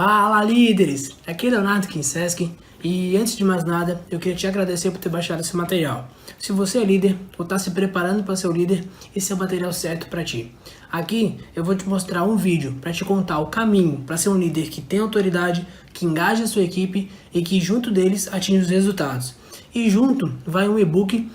Fala, líderes! Aqui é Leonardo Kinseski e antes de mais nada, eu queria te agradecer por ter baixado esse material. Se você é líder ou está se preparando para ser o líder, esse é o material certo para ti. Aqui eu vou te mostrar um vídeo para te contar o caminho para ser um líder que tem autoridade, que engaja a sua equipe e que junto deles atinge os resultados. E junto vai um e-book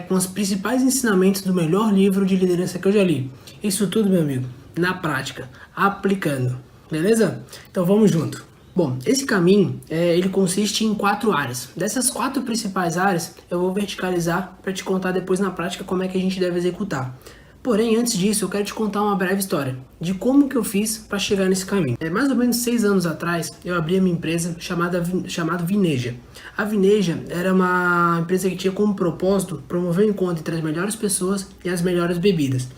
com os principais ensinamentos do melhor livro de liderança que eu já li. Isso tudo, meu amigo, na prática, aplicando. Beleza? Então vamos junto. Bom, esse caminho ele consiste em 4 áreas. Dessas 4 principais áreas, eu vou verticalizar para te contar depois na prática como é que a gente deve executar. Porém, antes disso, eu quero te contar uma breve história de como que eu fiz para chegar nesse caminho. Mais ou menos 6 anos atrás, eu abri a minha empresa chamada Vineja. A Vineja era uma empresa que tinha como propósito promover o encontro entre as melhores pessoas e as melhores bebidas.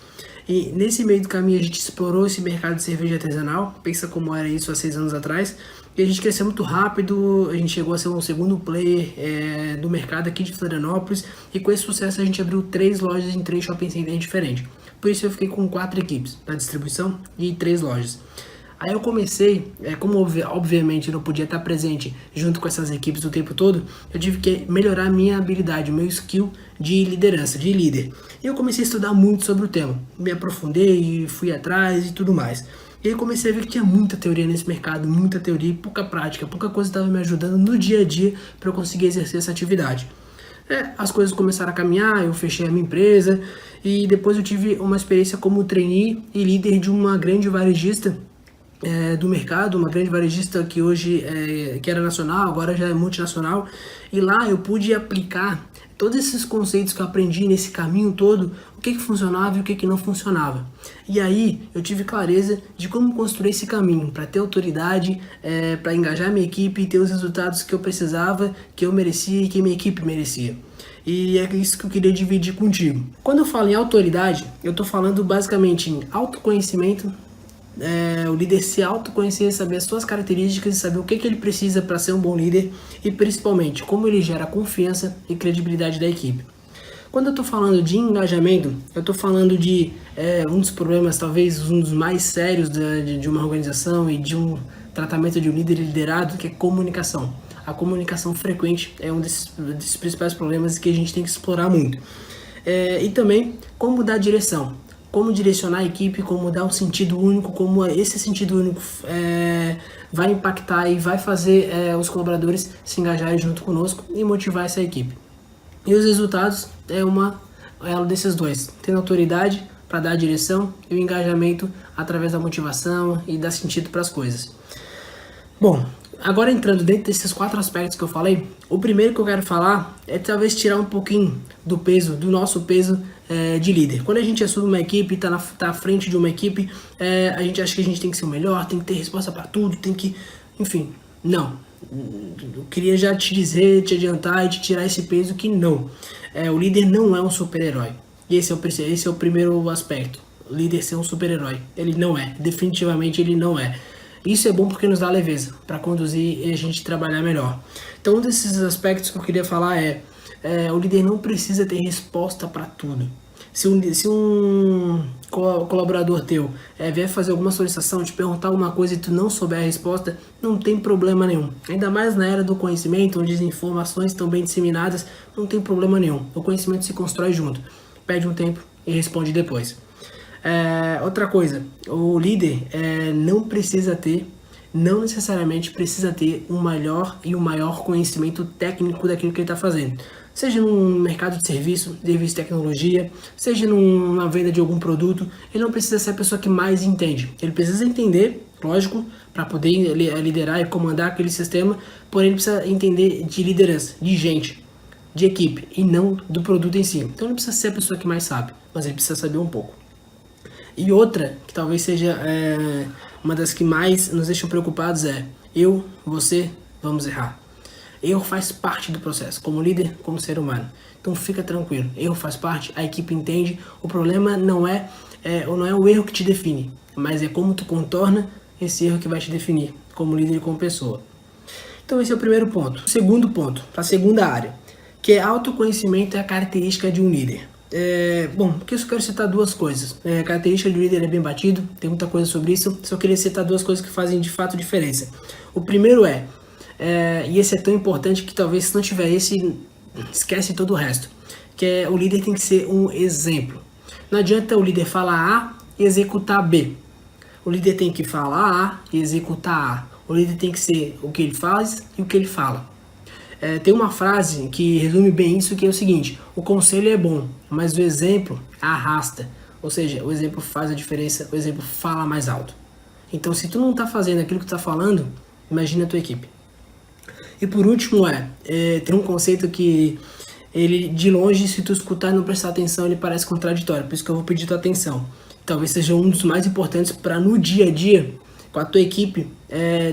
E nesse meio do caminho a gente explorou esse mercado de cerveja artesanal, pensa como era isso há 6 anos atrás, e a gente cresceu muito rápido, a gente chegou a ser um segundo player do mercado aqui de Florianópolis, e com esse sucesso a gente abriu 3 lojas em 3 shopping centers diferentes. Por isso eu fiquei com 4 equipes na distribuição e 3 lojas. Aí eu comecei, como obviamente eu não podia estar presente junto com essas equipes o tempo todo, eu tive que melhorar a minha habilidade, o meu skill de liderança, de líder. E eu comecei a estudar muito sobre o tema, me aprofundei e fui atrás e tudo mais. E aí comecei a ver que tinha muita teoria nesse mercado, muita teoria e pouca prática, pouca coisa estava me ajudando no dia a dia para eu conseguir exercer essa atividade. As coisas começaram a caminhar, eu fechei a minha empresa e depois eu tive uma experiência como trainee e líder de uma grande varejista do mercado, uma grande varejista que hoje que era nacional, agora já é multinacional, e lá eu pude aplicar todos esses conceitos que eu aprendi nesse caminho todo, o que funcionava e o que não funcionava. E aí eu tive clareza de como construir esse caminho para ter autoridade, para engajar minha equipe e ter os resultados que eu precisava, que eu merecia e que minha equipe merecia. E é isso que eu queria dividir contigo. Quando eu falo em autoridade, eu estou falando basicamente em autoconhecimento, o líder se autoconhecer, saber as suas características e saber o que ele precisa para ser um bom líder e principalmente como ele gera confiança e credibilidade da equipe. Quando eu estou falando de engajamento, eu estou falando de um dos problemas, talvez um dos mais sérios de uma organização e de um tratamento de um líder liderado, que é comunicação. A comunicação frequente é um desses principais problemas que a gente tem que explorar muito. E também como dar direção. Como direcionar a equipe, como dar um sentido único, como esse sentido único vai impactar e vai fazer os colaboradores se engajarem junto conosco e motivar essa equipe. E os resultados é um desses dois, tendo autoridade para dar a direção e o engajamento através da motivação e dar sentido para as coisas. Bom, agora entrando dentro desses 4 aspectos que eu falei, o primeiro que eu quero falar é talvez tirar um pouquinho do nosso peso de líder. Quando a gente assume uma equipe, está à frente de uma equipe, a gente acha que a gente tem que ser o melhor, tem que ter resposta para tudo, tem que... Enfim, não. Eu queria já te dizer, te adiantar e te tirar esse peso que não. O líder não é um super-herói. E esse é o primeiro aspecto. O líder ser um super-herói. Ele não é. Definitivamente ele não é. Isso é bom porque nos dá leveza para conduzir e a gente trabalhar melhor. Então, um desses aspectos que eu queria falar o líder não precisa ter resposta para tudo. Se um colaborador teu vier fazer alguma solicitação, te perguntar alguma coisa e tu não souber a resposta, não tem problema nenhum. Ainda mais na era do conhecimento, onde as informações estão bem disseminadas, não tem problema nenhum. O conhecimento se constrói junto. Pede um tempo e responde depois. Outra coisa, o líder não necessariamente precisa ter um maior conhecimento técnico daquilo que ele está fazendo. Seja num mercado de serviço de tecnologia, seja numa venda de algum produto, ele não precisa ser a pessoa que mais entende. Ele precisa entender, lógico, para poder liderar e comandar aquele sistema, porém ele precisa entender de liderança, de gente, de equipe, e não do produto em si. Então ele precisa ser a pessoa que mais sabe, mas ele precisa saber um pouco. E outra, que talvez seja uma das que mais nos deixam preocupados você, vamos errar. Erro faz parte do processo, como líder, como ser humano. Então fica tranquilo, erro faz parte, a equipe entende. O problema não é o erro que te define, mas é como tu contorna esse erro que vai te definir, como líder e como pessoa. Então esse é o primeiro ponto. O segundo ponto, a segunda área, que é autoconhecimento é a característica de um líder. Bom, porque eu só quero citar duas coisas. A característica do líder é bem batido, tem muita coisa sobre isso, só queria citar duas coisas que fazem de fato diferença. O primeiro e esse é tão importante que talvez se não tiver esse, esquece todo o resto, que é o líder tem que ser um exemplo. Não adianta o líder falar A e executar B. O líder tem que falar A e executar A. O líder tem que ser o que ele faz e o que ele fala. Tem uma frase que resume bem isso, que é o seguinte: o conselho é bom, mas o exemplo arrasta. Ou seja, o exemplo faz a diferença, o exemplo fala mais alto. Então, se tu não tá fazendo aquilo que tu tá falando, imagina a tua equipe. E por último tem um conceito que ele, de longe, se tu escutar e não prestar atenção, ele parece contraditório, por isso que eu vou pedir tua atenção. Talvez seja um dos mais importantes para no dia a dia, com a tua equipe,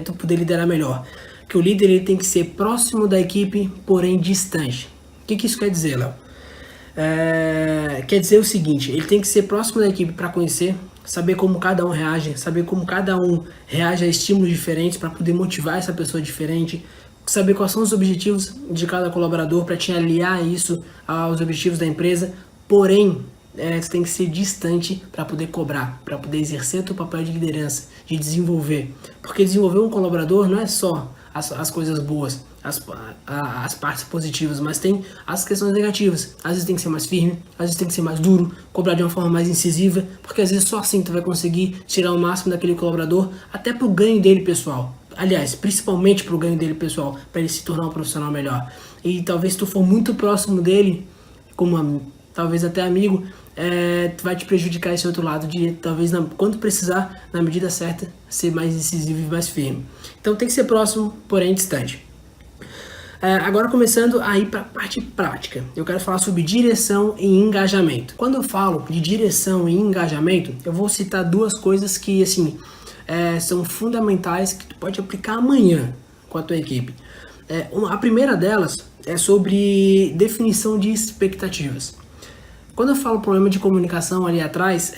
tu poder liderar melhor. Que o líder ele tem que ser próximo da equipe, porém distante. O que isso quer dizer, Léo? Quer dizer o seguinte: ele tem que ser próximo da equipe para conhecer, saber como cada um reage, saber como cada um reage a estímulos diferentes para poder motivar essa pessoa diferente, saber quais são os objetivos de cada colaborador para te aliar isso aos objetivos da empresa. Porém, você tem que ser distante para poder cobrar, para poder exercer o teu papel de liderança, de desenvolver. Porque desenvolver um colaborador não é só as coisas boas, as partes positivas, mas tem as questões negativas. Às vezes tem que ser mais firme, às vezes tem que ser mais duro, cobrar de uma forma mais incisiva, porque às vezes só assim tu vai conseguir tirar o máximo daquele colaborador, até pro ganho dele pessoal. Aliás, principalmente pro ganho dele pessoal, para ele se tornar um profissional melhor. E talvez se tu for muito próximo dele, talvez até amigo, tu vai te prejudicar esse outro lado de talvez quando precisar, na medida certa, ser mais incisivo e mais firme. Então tem que ser próximo, porém distante. Agora começando a ir para a parte prática, eu quero falar sobre direção e engajamento. Quando eu falo de direção e engajamento, eu vou citar duas coisas que assim são fundamentais, que tu pode aplicar amanhã com a tua equipe. A primeira delas é sobre definição de expectativas. Quando eu falo problema de comunicação ali atrás,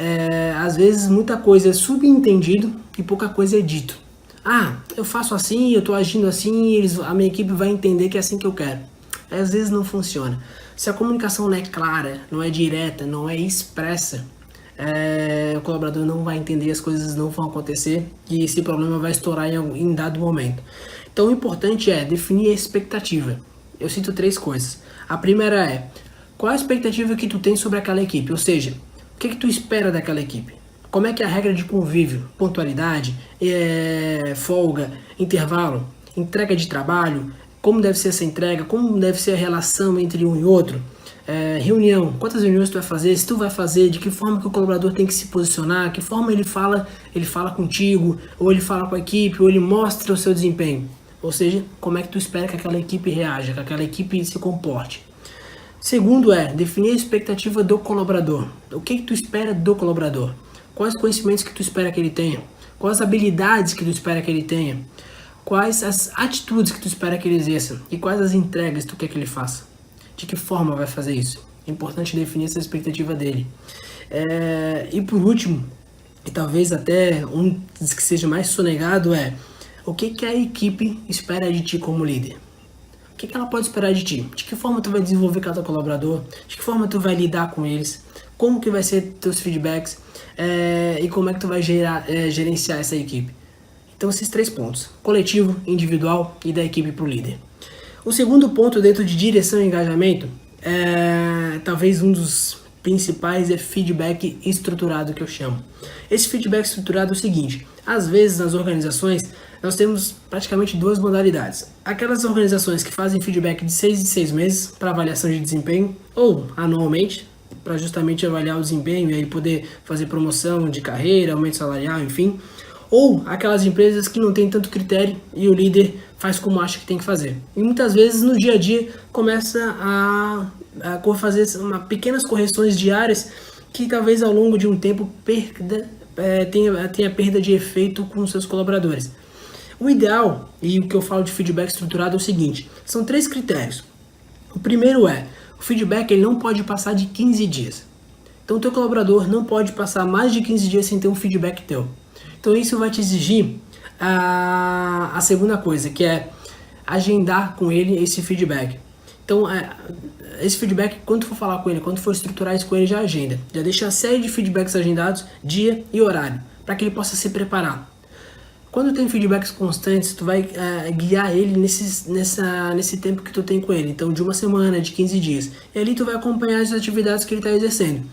às vezes muita coisa é subentendido e pouca coisa é dito. Eu faço assim, eu estou agindo assim, a minha equipe vai entender que é assim que eu quero. Às vezes não funciona. Se a comunicação não é clara, não é direta, não é expressa, o colaborador não vai entender, as coisas não vão acontecer e esse problema vai estourar em dado momento. Então o importante é definir a expectativa. Eu cito 3 coisas. A primeira qual a expectativa que tu tem sobre aquela equipe? Ou seja, o que tu espera daquela equipe? Como é que é a regra de convívio? Pontualidade, folga, intervalo, entrega de trabalho, como deve ser essa entrega, como deve ser a relação entre um e outro, reunião, quantas reuniões tu vai fazer, se tu vai fazer, de que forma que o colaborador tem que se posicionar, que forma ele fala contigo, ou ele fala com a equipe, ou ele mostra o seu desempenho. Ou seja, como é que tu espera que aquela equipe reaja, que aquela equipe se comporte. Segundo definir a expectativa do colaborador. O que tu espera do colaborador? Quais conhecimentos que tu espera que ele tenha? Quais habilidades que tu espera que ele tenha? Quais as atitudes que tu espera que ele exerça? E quais as entregas que tu quer que ele faça? De que forma vai fazer isso? É importante definir essa expectativa dele. E por último, e talvez até um dos que seja mais sonegado o que a equipe espera de ti como líder? O que ela pode esperar de ti? De que forma tu vai desenvolver cada colaborador? De que forma tu vai lidar com eles? Como que vai ser teus feedbacks? E como é que tu vai gerenciar essa equipe? Então esses 3 pontos: coletivo, individual e da equipe para o líder. O segundo ponto dentro de direção e engajamento, talvez um dos principais, é feedback estruturado, que eu chamo. Esse feedback estruturado é o seguinte: às vezes nas organizações nós temos praticamente 2 modalidades. Aquelas organizações que fazem feedback de 6 em 6 meses para avaliação de desempenho, ou anualmente, para justamente avaliar o desempenho e aí poder fazer promoção de carreira, aumento salarial, enfim. Ou aquelas empresas que não tem tanto critério e o líder faz como acha que tem que fazer. E muitas vezes no dia a dia começa a fazer pequenas correções diárias que talvez ao longo de um tempo tenha perda de efeito com seus colaboradores. O ideal, e o que eu falo de feedback estruturado é o seguinte: são 3 critérios. O primeiro o feedback ele não pode passar de 15 dias. Então o teu colaborador não pode passar mais de 15 dias sem ter um feedback teu. Então isso vai te exigir a segunda coisa, que é agendar com ele esse feedback. Então esse feedback, quando for falar com ele, quando for estruturar isso com ele, já agenda. Já deixa a série de feedbacks agendados, dia e horário, para que ele possa se preparar. Quando tem feedbacks constantes, tu vai guiar ele nesse tempo que tu tem com ele. Então, de uma semana, de 15 dias. E ali tu vai acompanhar as atividades que ele está exercendo.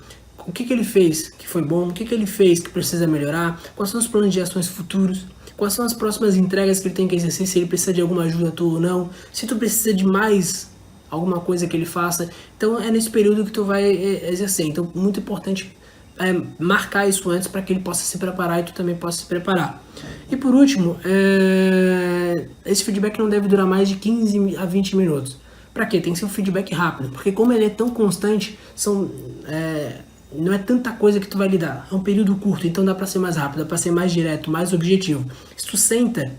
O que ele fez que foi bom, o que ele fez que precisa melhorar, quais são os planos de ações futuros, quais são as próximas entregas que ele tem que exercer, se ele precisa de alguma ajuda tua ou não, se tu precisa de mais alguma coisa que ele faça. Então, é nesse período que tu vai exercer. Então, muito importante marcar isso antes para que ele possa se preparar e tu também possa se preparar. E por último, esse feedback não deve durar mais de 15 a 20 minutos. Para quê? Tem que ser um feedback rápido, porque como ele é tão constante, não é tanta coisa que tu vai lidar. É um período curto, então dá para ser mais rápido, dá para ser mais direto, mais objetivo. Se tu senta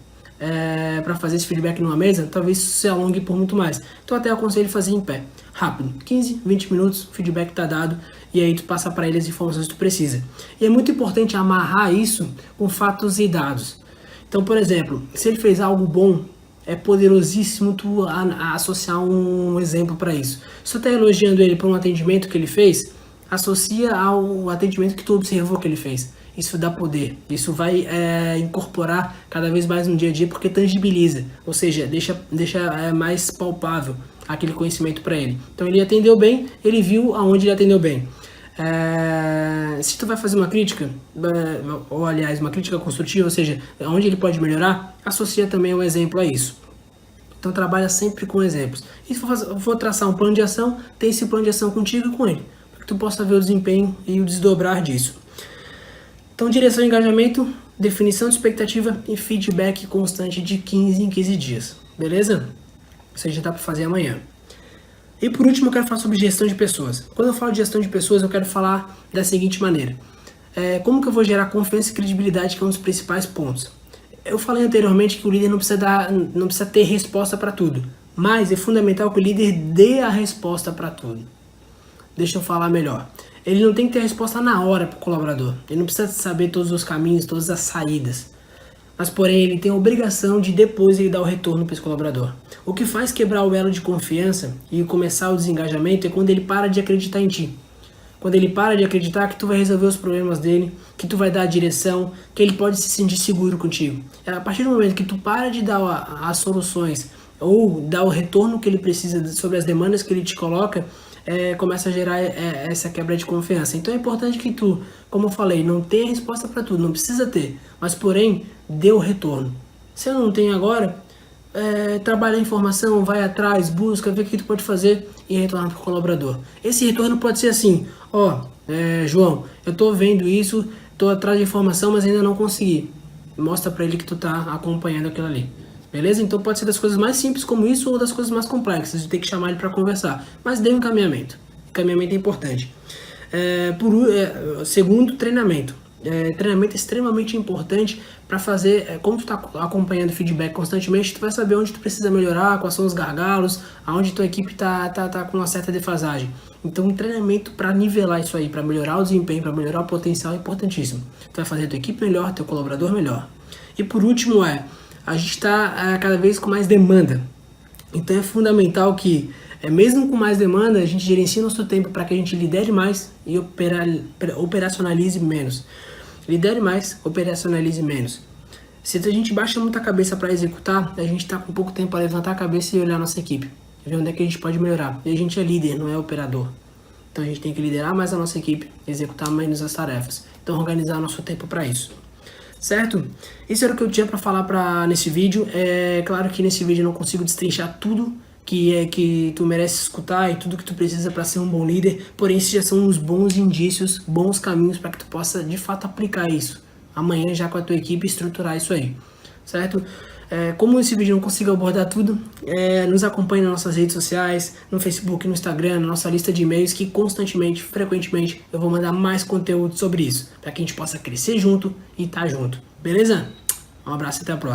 para fazer esse feedback numa mesa, talvez isso se alongue por muito mais. Então até aconselho fazer em pé, rápido, 15, 20 minutos, o feedback está dado, e aí tu passa para ele as informações que tu precisa. E é muito importante amarrar isso com fatos e dados. Então, por exemplo, se ele fez algo bom, é poderosíssimo tu associar um exemplo para isso. Se tu está elogiando ele por um atendimento que ele fez, associa ao atendimento que tu observou que ele fez. Isso dá poder, isso vai incorporar cada vez mais no dia a dia, porque tangibiliza, ou seja, deixa mais palpável aquele conhecimento para ele. Então ele atendeu bem, ele viu aonde ele atendeu bem. Se tu vai fazer uma crítica, ou aliás, uma crítica construtiva, ou seja, onde ele pode melhorar, associa também um exemplo a isso. Então trabalha sempre com exemplos. E se for traçar um plano de ação, tem esse plano de ação contigo e com ele, para que tu possa ver o desempenho e o desdobrar disso. Então, direção e engajamento, definição de expectativa e feedback constante de 15 em 15 dias. Beleza? Isso aí já dá para fazer amanhã. E por último, eu quero falar sobre gestão de pessoas. Quando eu falo de gestão de pessoas, eu quero falar da seguinte maneira. Como que eu vou gerar confiança e credibilidade, que é um dos principais pontos. Eu falei anteriormente que o líder não precisa ter resposta para tudo. Mas é fundamental que o líder dê a resposta para tudo. Deixa eu falar melhor. Ele não tem que ter resposta na hora para o colaborador. Ele não precisa saber todos os caminhos, todas as saídas. Mas, porém, ele tem a obrigação de depois ele dar o retorno para esse colaborador. O que faz quebrar o elo de confiança e começar o desengajamento é quando ele para de acreditar em ti. Quando ele para de acreditar que tu vai resolver os problemas dele, que tu vai dar a direção, que ele pode se sentir seguro contigo. A partir do momento que tu para de dar as soluções ou dar o retorno que ele precisa sobre as demandas que ele te coloca, começa a gerar essa quebra de confiança. Então é importante que tu, como eu falei, não tenha resposta para tudo, não precisa ter, mas porém, dê o retorno. Se eu não tenho agora, trabalha a informação, vai atrás, busca, vê o que tu pode fazer e retornar para o colaborador. Esse retorno pode ser assim, João, eu tô vendo isso, tô atrás de informação, mas ainda não consegui. Mostra para ele que tu tá acompanhando aquilo ali. Beleza? Então pode ser das coisas mais simples como isso ou das coisas mais complexas, de ter que chamar ele para conversar. Mas dê um encaminhamento. Encaminhamento é importante. Segundo, treinamento. Treinamento é extremamente importante para fazer, como tu está acompanhando o feedback constantemente, tu vai saber onde tu precisa melhorar, quais são os gargalos, aonde tua equipe tá com uma certa defasagem. Então, um treinamento para nivelar isso aí, para melhorar o desempenho, para melhorar o potencial é importantíssimo. Tu vai fazer tua equipe melhor, teu colaborador melhor. E por último a gente está cada vez com mais demanda. Então é fundamental que, mesmo com mais demanda, a gente gerencie nosso tempo para que a gente lidere mais e operacionalize menos. Lidere mais, operacionalize menos. Se a gente baixa muita cabeça para executar, a gente está com pouco tempo para levantar a cabeça e olhar a nossa equipe. Ver onde é que a gente pode melhorar. E a gente é líder, não é operador. Então a gente tem que liderar mais a nossa equipe, executar menos as tarefas. Então organizar nosso tempo para isso. Certo? Isso era o que eu tinha para falar nesse vídeo. É claro que nesse vídeo eu não consigo destrinchar tudo que tu merece escutar e tudo que tu precisa para ser um bom líder, porém esses já são uns bons indícios, bons caminhos para que tu possa de fato aplicar isso amanhã já com a tua equipe e estruturar isso aí, certo? Como esse vídeo não consigo abordar tudo, nos acompanhe nas nossas redes sociais, no Facebook, no Instagram, na nossa lista de e-mails, que constantemente, frequentemente, eu vou mandar mais conteúdo sobre isso, para que a gente possa crescer junto e estar junto, beleza? Um abraço e até a próxima.